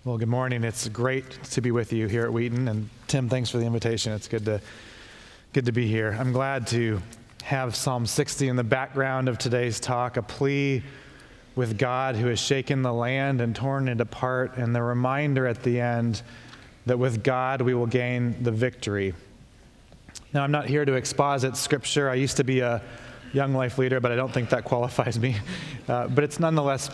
Well, good morning. It's great to be with you here at Wheaton. And Tim, thanks for the invitation. It's good to be here. I'm glad to have Psalm 60 in the background of today's talk, a plea with God who has shaken the land and torn it apart, and the reminder at the end that with God we will gain the victory. Now, I'm not here to exposit Scripture. I used to be a young life leader, but I don't think that qualifies me. But it's nonetheless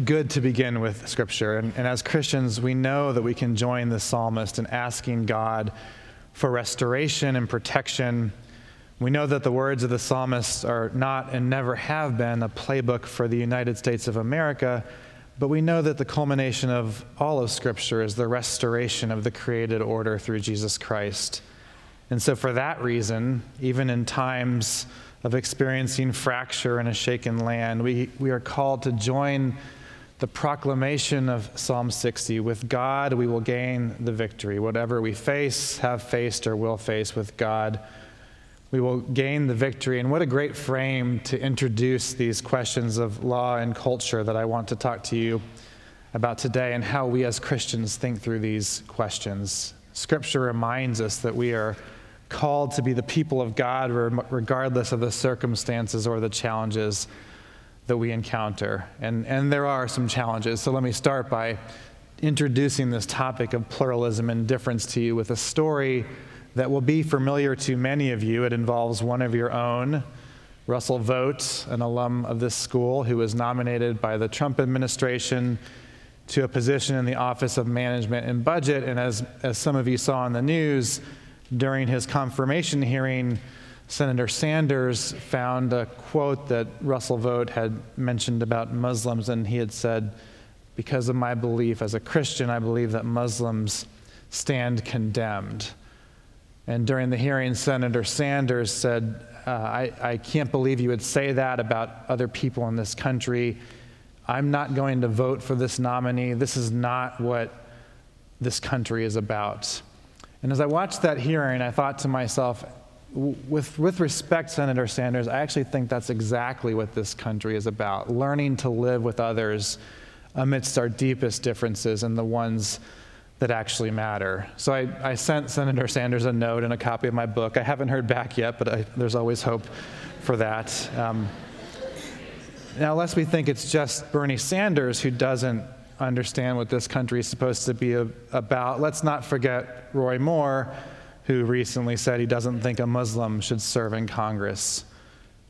good to begin with Scripture. And as Christians, we know that we can join the psalmist in asking God for restoration and protection. We know that the words of the psalmist are not and never have been a playbook for the United States of America, but we know that the culmination of all of Scripture is the restoration of the created order through Jesus Christ. And so for that reason, even in times of experiencing fracture in a shaken land, we are called to join the proclamation of Psalm 60. With God, we will gain the victory. Whatever we face, have faced, or will face with God, we will gain the victory. And what a great frame to introduce these questions of law and culture that I want to talk to you about today, and how we as Christians think through these questions. Scripture reminds us that we are called to be the people of God regardless of the circumstances or the challenges that we encounter. And there are some challenges. So let me start by introducing this topic of pluralism and difference to you with a story that will be familiar to many of you. It involves one of your own, Russell Vogt, an alum of this school who was nominated by the Trump administration to a position in the Office of Management and Budget. And as some of you saw in the news, during his confirmation hearing, Senator Sanders found a quote that Russell Vogt had mentioned about Muslims, and he had said, "Because of my belief as a Christian, I believe that Muslims stand condemned." And during the hearing, Senator Sanders said, I can't believe you would say that about other people in this country. I'm not going to vote for this nominee. This is not what this country is about. And as I watched that hearing, I thought to myself, with respect, Senator Sanders, I actually think that's exactly what this country is about, learning to live with others amidst our deepest differences and the ones that actually matter. So I sent Senator Sanders a note and a copy of my book. I haven't heard back yet, but there's always hope for that. Now, lest we think it's just Bernie Sanders who doesn't understand what this country is supposed to be about, let's not forget Roy Moore, who recently said he doesn't think a Muslim should serve in Congress,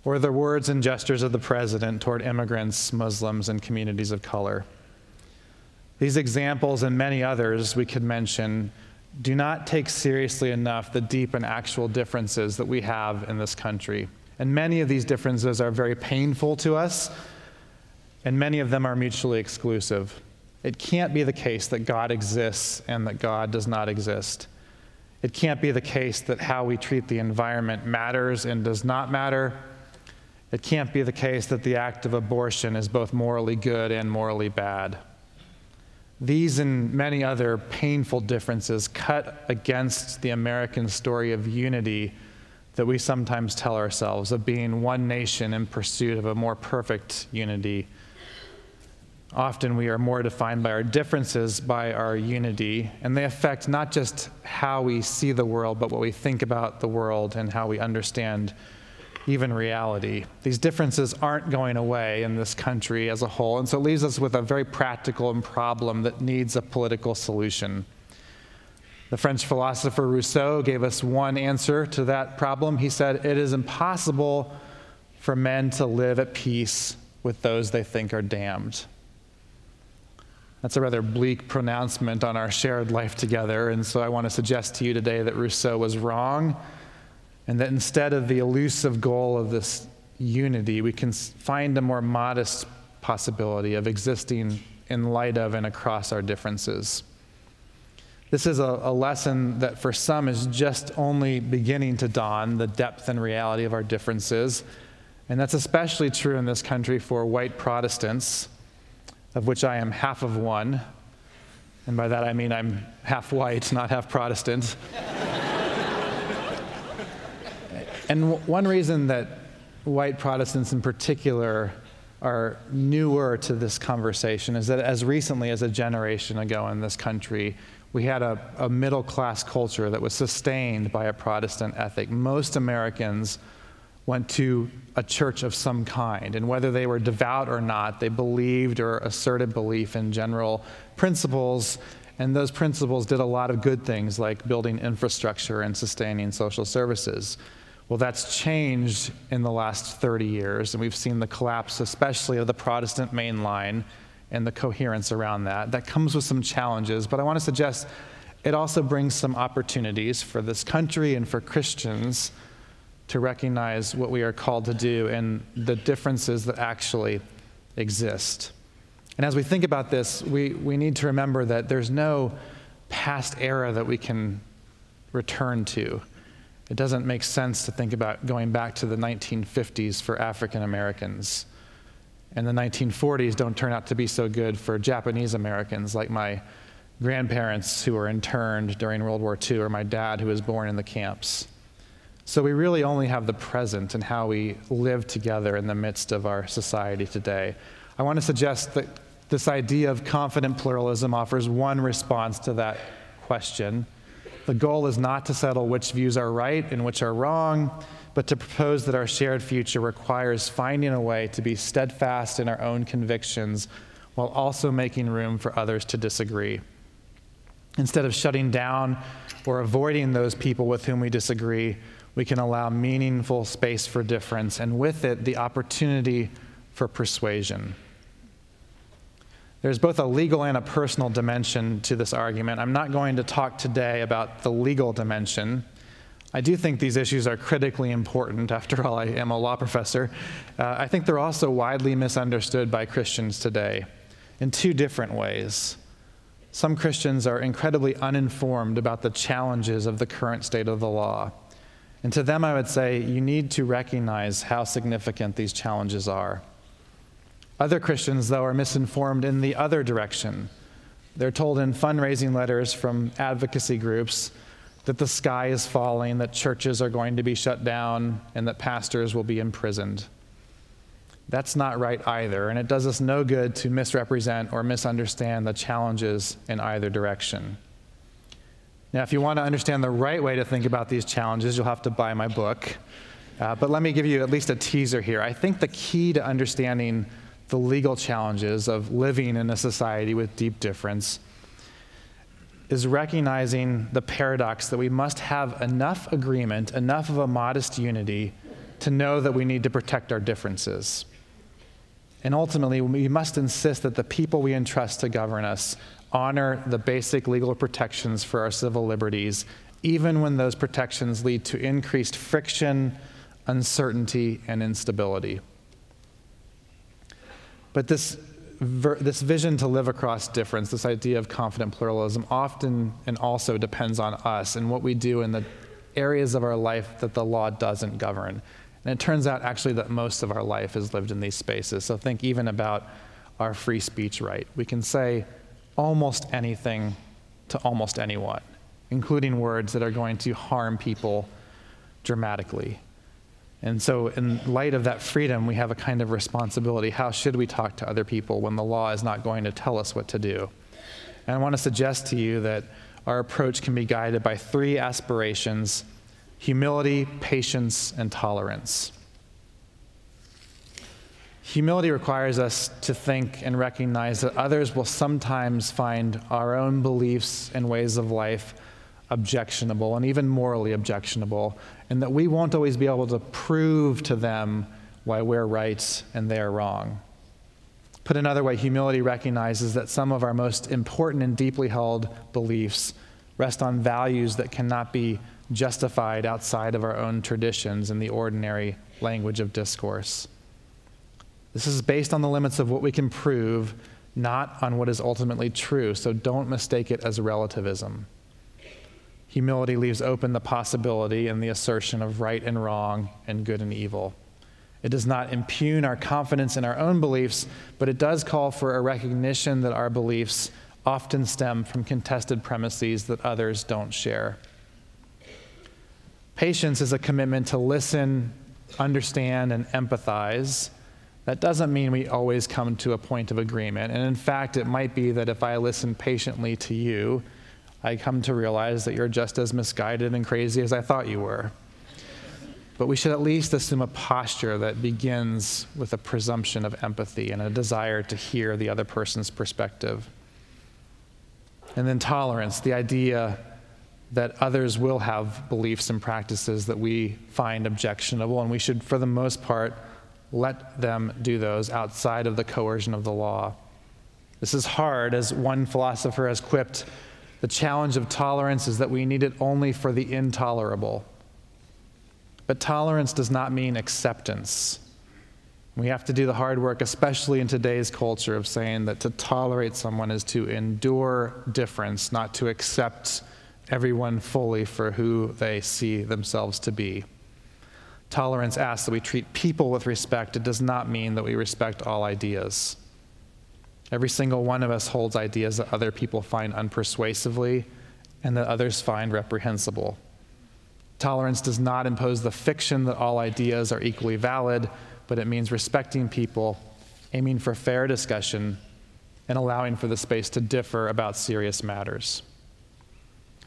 or the words and gestures of the president toward immigrants, Muslims, and communities of color. These examples and many others we could mention do not take seriously enough the deep and actual differences that we have in this country. And many of these differences are very painful to us, and many of them are mutually exclusive. It can't be the case that God exists and that God does not exist. It can't be the case that how we treat the environment matters and does not matter. It can't be the case that the act of abortion is both morally good and morally bad. These and many other painful differences cut against the American story of unity that we sometimes tell ourselves, of being one nation in pursuit of a more perfect unity. Often we are more defined by our differences, by our unity, and they affect not just how we see the world, but what we think about the world and how we understand even reality. These differences aren't going away in this country as a whole, and so it leaves us with a very practical problem that needs a political solution. The French philosopher Rousseau gave us one answer to that problem. He said, "It is impossible for men to live at peace with those they think are damned." That's a rather bleak pronouncement on our shared life together, and so I want to suggest to you today that Rousseau was wrong, and that instead of the elusive goal of this unity, we can find a more modest possibility of existing in light of and across our differences. This is a lesson that for some is just only beginning to dawn, the depth and reality of our differences, and that's especially true in this country for white Protestants, of which I am half of one, and by that I mean I'm half white, not half Protestant. And one reason that white Protestants in particular are newer to this conversation is that as recently as a generation ago in this country, we had a middle-class culture that was sustained by a Protestant ethic. Most Americans went to a church of some kind, and whether they were devout or not, they believed or asserted belief in general principles, and those principles did a lot of good things like building infrastructure and sustaining social services. Well, that's changed in the last 30 years, and we've seen the collapse, especially of the Protestant main line and the coherence around that. That comes with some challenges, but I want to suggest it also brings some opportunities for this country and for Christians to recognize what we are called to do and the differences that actually exist. And as we think about this, we need to remember that there's no past era that we can return to. It doesn't make sense to think about going back to the 1950s for African Americans. And the 1940s don't turn out to be so good for Japanese Americans, like my grandparents who were interned during World War II, or my dad who was born in the camps. So we really only have the present and how we live together in the midst of our society today. I want to suggest that this idea of confident pluralism offers one response to that question. The goal is not to settle which views are right and which are wrong, but to propose that our shared future requires finding a way to be steadfast in our own convictions while also making room for others to disagree. Instead of shutting down or avoiding those people with whom we disagree, we can allow meaningful space for difference, and with it, the opportunity for persuasion. There's both a legal and a personal dimension to this argument. I'm not going to talk today about the legal dimension. I do think these issues are critically important. After all, I am a law professor. I think they're also widely misunderstood by Christians today in two different ways. Some Christians are incredibly uninformed about the challenges of the current state of the law. And to them, I would say, you need to recognize how significant these challenges are. Other Christians, though, are misinformed in the other direction. They're told in fundraising letters from advocacy groups that the sky is falling, that churches are going to be shut down, and that pastors will be imprisoned. That's not right either, and it does us no good to misrepresent or misunderstand the challenges in either direction. Now, if you want to understand the right way to think about these challenges, you'll have to buy my book. But let me give you at least a teaser here. I think the key to understanding the legal challenges of living in a society with deep difference is recognizing the paradox that we must have enough agreement, enough of a modest unity, to know that we need to protect our differences. And ultimately, we must insist that the people we entrust to govern us honor the basic legal protections for our civil liberties, even when those protections lead to increased friction, uncertainty, and instability. But this vision to live across difference, this idea of confident pluralism, often and also depends on us and what we do in the areas of our life that the law doesn't govern. And it turns out actually that most of our life is lived in these spaces. So think even about our free speech right. We can say almost anything to almost anyone, including words that are going to harm people dramatically. And so in light of that freedom, we have a kind of responsibility. How should we talk to other people when the law is not going to tell us what to do? And I want to suggest to you that our approach can be guided by three aspirations: humility, patience, and tolerance. Humility requires us to think and recognize that others will sometimes find our own beliefs and ways of life objectionable and even morally objectionable, and that we won't always be able to prove to them why we're right and they're wrong. Put another way, humility recognizes that some of our most important and deeply held beliefs rest on values that cannot be justified outside of our own traditions in the ordinary language of discourse. This is based on the limits of what we can prove, not on what is ultimately true, so don't mistake it as relativism. Humility leaves open the possibility and the assertion of right and wrong and good and evil. It does not impugn our confidence in our own beliefs, but it does call for a recognition that our beliefs often stem from contested premises that others don't share. Patience is a commitment to listen, understand, and empathize. That doesn't mean we always come to a point of agreement. And in fact, it might be that if I listen patiently to you, I come to realize that you're just as misguided and crazy as I thought you were. But we should at least assume a posture that begins with a presumption of empathy and a desire to hear the other person's perspective. And then tolerance, the idea that others will have beliefs and practices that we find objectionable, and we should, for the most part, let them do those outside of the coercion of the law. This is hard. As one philosopher has quipped, the challenge of tolerance is that we need it only for the intolerable. But tolerance does not mean acceptance. We have to do the hard work, especially in today's culture, of saying that to tolerate someone is to endure difference, not to accept everyone fully for who they see themselves to be. Tolerance asks that we treat people with respect. It does not mean that we respect all ideas. Every single one of us holds ideas that other people find unpersuasively and that others find reprehensible. Tolerance does not impose the fiction that all ideas are equally valid, but it means respecting people, aiming for fair discussion, and allowing for the space to differ about serious matters.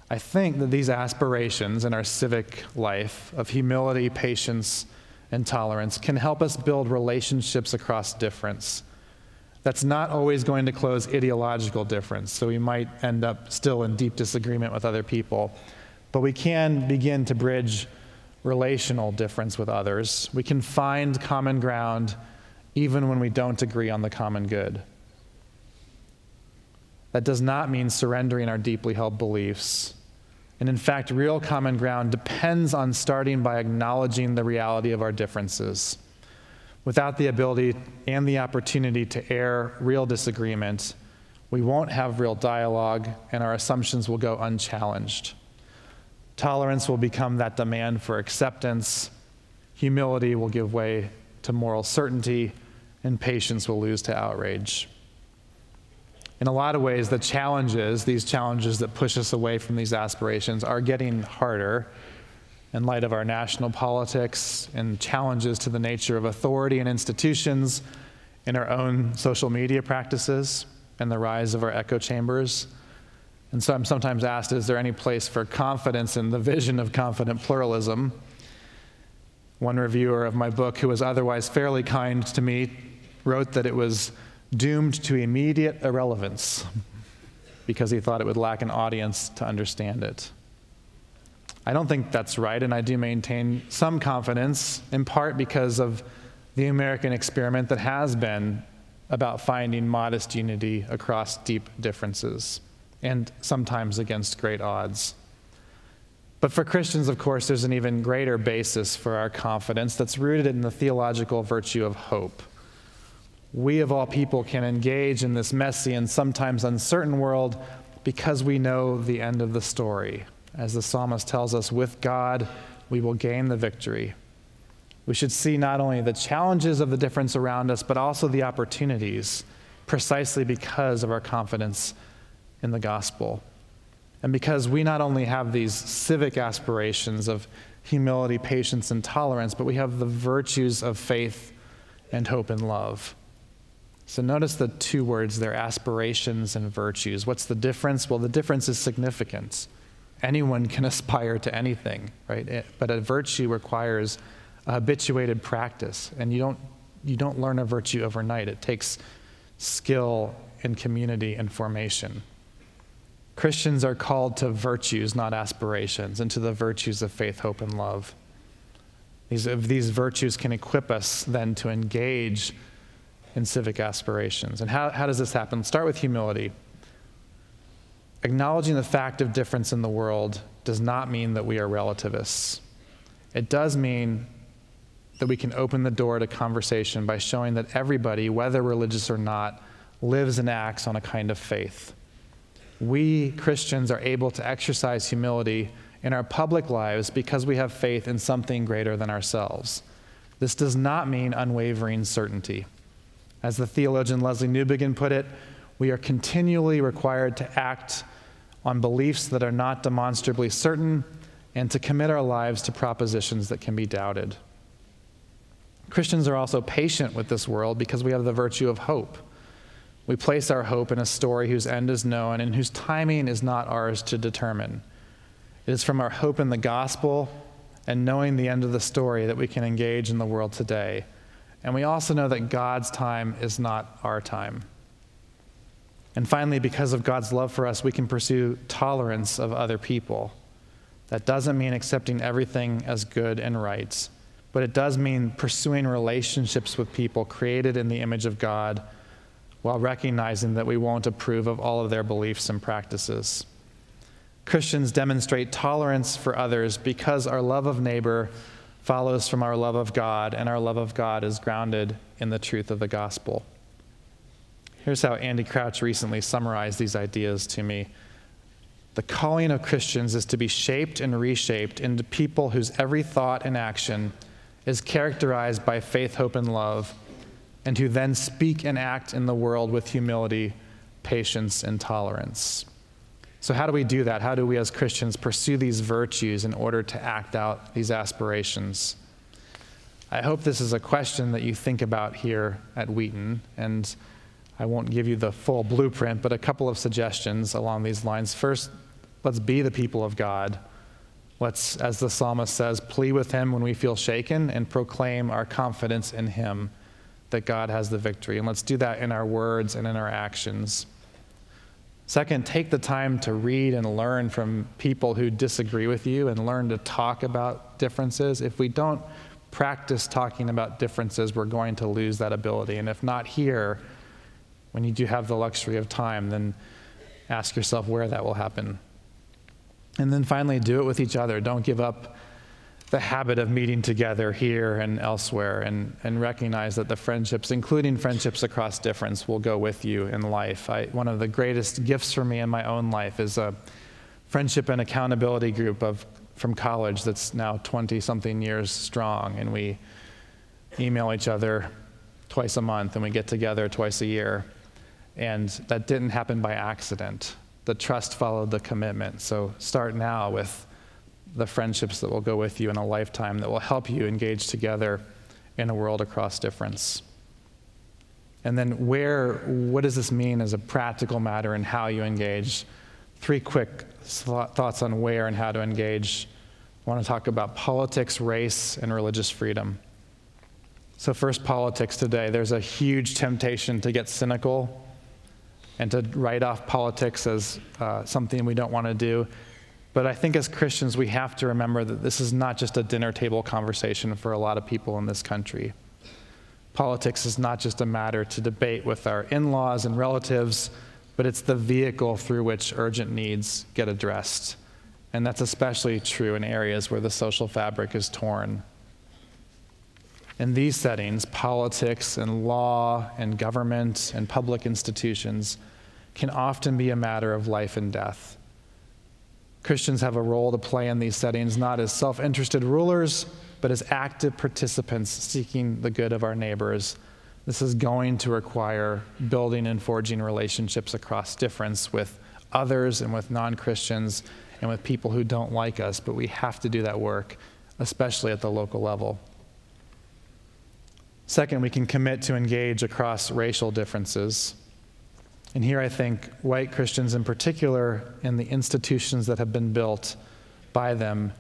I think that these aspirations in our civic life of humility, patience, and tolerance can help us build relationships across difference. That's not always going to close ideological difference, so we might end up still in deep disagreement with other people. But we can begin to bridge relational difference with others. We can find common ground even when we don't agree on the common good. That does not mean surrendering our deeply held beliefs. And in fact, real common ground depends on starting by acknowledging the reality of our differences. Without the ability and the opportunity to air real disagreement, we won't have real dialogue, and our assumptions will go unchallenged. Tolerance will become that demand for acceptance, humility will give way to moral certainty, and patience will lose to outrage. In a lot of ways, these challenges that push us away from these aspirations are getting harder in light of our national politics and challenges to the nature of authority and institutions, in our own social media practices, and the rise of our echo chambers. And so I'm sometimes asked, is there any place for confidence in the vision of confident pluralism? One reviewer of my book, who was otherwise fairly kind to me, wrote that it was doomed to immediate irrelevance because he thought it would lack an audience to understand it. I don't think that's right, and I do maintain some confidence, in part because of the American experiment that has been about finding modest unity across deep differences, and sometimes against great odds. But for Christians, of course, there's an even greater basis for our confidence that's rooted in the theological virtue of hope. We, of all people, can engage in this messy and sometimes uncertain world because we know the end of the story. As the psalmist tells us, with God, we will gain the victory. We should see not only the challenges of the difference around us, but also the opportunities, precisely because of our confidence in the gospel. And because we not only have these civic aspirations of humility, patience, and tolerance, but we have the virtues of faith and hope and love. So notice the two words there, aspirations and virtues. What's the difference? Well, the difference is significant. Anyone can aspire to anything, right? But a virtue requires a habituated practice, and you don't learn a virtue overnight. It takes skill in community and formation. Christians are called to virtues, not aspirations, and to the virtues of faith, hope, and love. These virtues can equip us then to engage in civic aspirations. And how does this happen? Start with humility. Acknowledging the fact of difference in the world does not mean that we are relativists. It does mean that we can open the door to conversation by showing that everybody, whether religious or not, lives and acts on a kind of faith. We Christians are able to exercise humility in our public lives because we have faith in something greater than ourselves. This does not mean unwavering certainty. As the theologian Leslie Newbigin put it, we are continually required to act on beliefs that are not demonstrably certain and to commit our lives to propositions that can be doubted. Christians are also patient with this world because we have the virtue of hope. We place our hope in a story whose end is known and whose timing is not ours to determine. It is from our hope in the gospel and knowing the end of the story that we can engage in the world today. And we also know that God's time is not our time. And finally, because of God's love for us, we can pursue tolerance of other people. That doesn't mean accepting everything as good and right, but it does mean pursuing relationships with people created in the image of God while recognizing that we won't approve of all of their beliefs and practices. Christians demonstrate tolerance for others because our love of neighbor follows from our love of God, and our love of God is grounded in the truth of the gospel. Here's how Andy Crouch recently summarized these ideas to me. The calling of Christians is to be shaped and reshaped into people whose every thought and action is characterized by faith, hope, and love, and who then speak and act in the world with humility, patience, and tolerance. So how do we do that? How do we as Christians pursue these virtues in order to act out these aspirations? I hope this is a question that you think about here at Wheaton, and I won't give you the full blueprint, but a couple of suggestions along these lines. First, let's be the people of God. Let's, as the psalmist says, plead with him when we feel shaken and proclaim our confidence in him that God has the victory. And let's do that in our words and in our actions. Second, take the time to read and learn from people who disagree with you and learn to talk about differences. If we don't practice talking about differences, we're going to lose that ability. And if not here, when you do have the luxury of time, then ask yourself where that will happen. And then finally, do it with each other. Don't give up the habit of meeting together here and elsewhere, and recognize that the friendships, including friendships across difference, will go with you in life. One of the greatest gifts for me in my own life is a friendship and accountability group from college that's now 20-something years strong, and we email each other twice a month, and we get together twice a year. And that didn't happen by accident. The trust followed the commitment. So start now with the friendships that will go with you in a lifetime, that will help you engage together in a world across difference. And then what does this mean as a practical matter and how you engage? 3 quick thoughts on where and how to engage. I want to talk about politics, race, and religious freedom. So first, politics today. There's a huge temptation to get cynical and to write off politics as something we don't want to do. But I think as Christians, we have to remember that this is not just a dinner table conversation for a lot of people in this country. Politics is not just a matter to debate with our in-laws and relatives, but it's the vehicle through which urgent needs get addressed. And that's especially true in areas where the social fabric is torn. In these settings, politics and law and government and public institutions can often be a matter of life and death. Christians have a role to play in these settings, not as self-interested rulers, but as active participants seeking the good of our neighbors. This is going to require building and forging relationships across difference with others and with non-Christians and with people who don't like us, but we have to do that work, especially at the local level. Second, we can commit to engage across racial differences. And here I think white Christians in particular, and the institutions that have been built by them,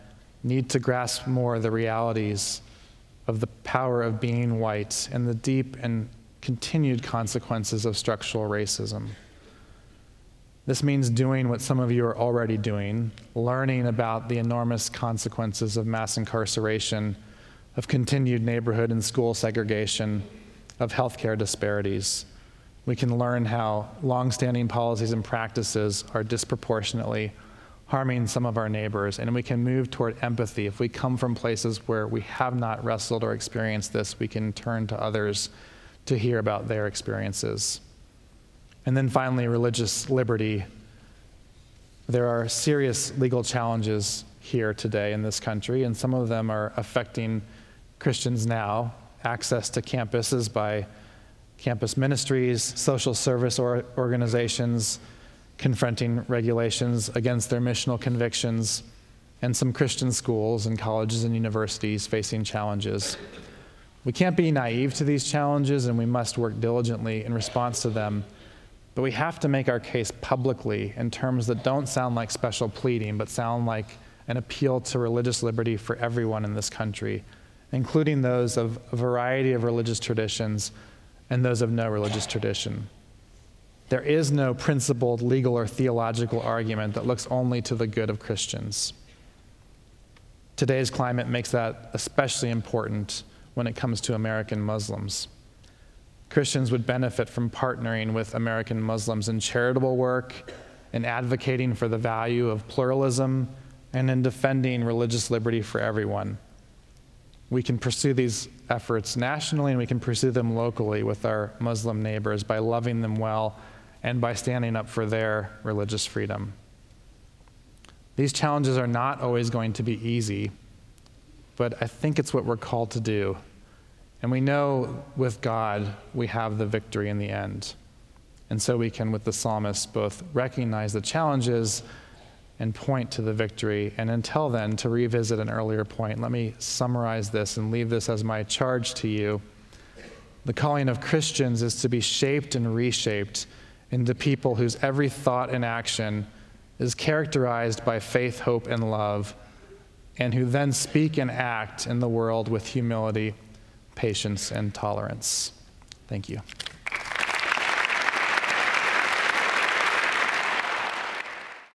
need to grasp more the realities of the power of being white and the deep and continued consequences of structural racism. This means doing what some of you are already doing, learning about the enormous consequences of mass incarceration, of continued neighborhood and school segregation, of healthcare disparities. We can learn how longstanding policies and practices are disproportionately harming some of our neighbors, and we can move toward empathy. If we come from places where we have not wrestled or experienced this, we can turn to others to hear about their experiences. And then finally, religious liberty. There are serious legal challenges here today in this country, and some of them are affecting Christians now. Access to campuses by campus ministries, social service organizations, confronting regulations against their missional convictions, and some Christian schools and colleges and universities facing challenges. We can't be naive to these challenges, and we must work diligently in response to them. But we have to make our case publicly in terms that don't sound like special pleading, but sound like an appeal to religious liberty for everyone in this country, including those of a variety of religious traditions and those of no religious tradition. There is no principled legal or theological argument that looks only to the good of Christians. Today's climate makes that especially important when it comes to American Muslims. Christians would benefit from partnering with American Muslims in charitable work, in advocating for the value of pluralism, and in defending religious liberty for everyone. We can pursue these efforts nationally, and we can pursue them locally with our Muslim neighbors by loving them well and by standing up for their religious freedom. These challenges are not always going to be easy, but I think it's what we're called to do. And we know with God, we have the victory in the end. And so we can, with the psalmist, both recognize the challenges and point to the victory. And until then, to revisit an earlier point, let me summarize this and leave this as my charge to you. The calling of Christians is to be shaped and reshaped into people whose every thought and action is characterized by faith, hope, and love, and who then speak and act in the world with humility, patience, and tolerance. Thank you.